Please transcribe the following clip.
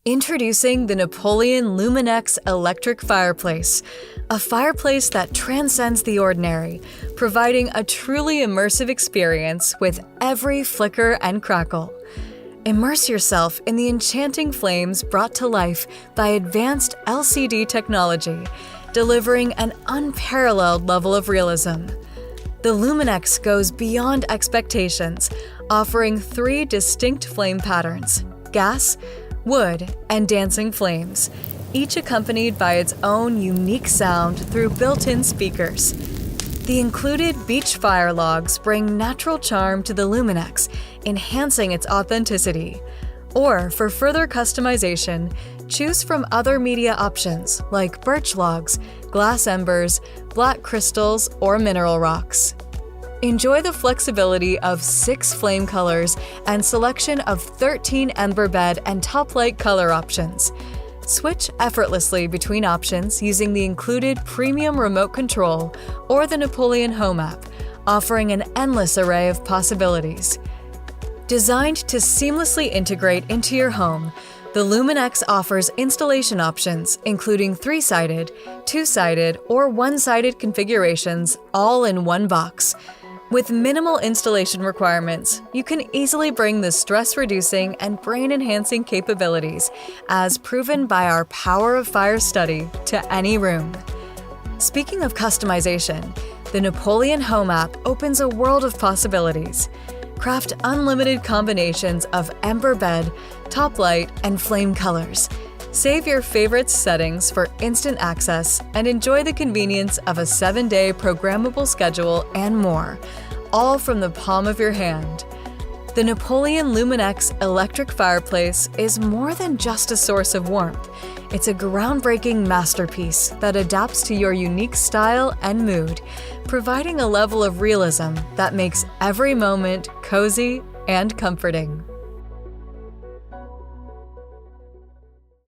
Introducing the Napoleon Luminex Electric Fireplace, a fireplace that transcends the ordinary, providing a truly immersive experience with every flicker and crackle. Immerse yourself in the enchanting flames brought to life by advanced LCD technology, delivering an unparalleled level of realism. The Luminex goes beyond expectations, offering 3 distinct flame patterns: gas, wood, and dancing flames, each accompanied by its own unique sound through built-in speakers. The included beach fire logs bring natural charm to the Luminex, enhancing its authenticity. Or, for further customization, choose from other media options like birch logs, glass embers, black crystals, or mineral rocks. Enjoy the flexibility of 6 flame colors and selection of 13 ember bed and top light color options. Switch effortlessly between options using the included premium remote control or the Napoleon Home app, offering an endless array of possibilities. Designed to seamlessly integrate into your home, the Luminex offers installation options including 3-sided, 2-sided, or 1-sided configurations all in one box. With minimal installation requirements, you can easily bring the stress-reducing and brain-enhancing capabilities, as proven by our Power of Fire study, to any room. Speaking of customization, the Napoleon Home app opens a world of possibilities. Craft unlimited combinations of ember bed, top light, and flame colors. Save your favorite settings for instant access and enjoy the convenience of a 7-day programmable schedule and more, all from the palm of your hand. The Napoleon Luminex Electric Fireplace is more than just a source of warmth. It's a groundbreaking masterpiece that adapts to your unique style and mood, providing a level of realism that makes every moment cozy and comforting.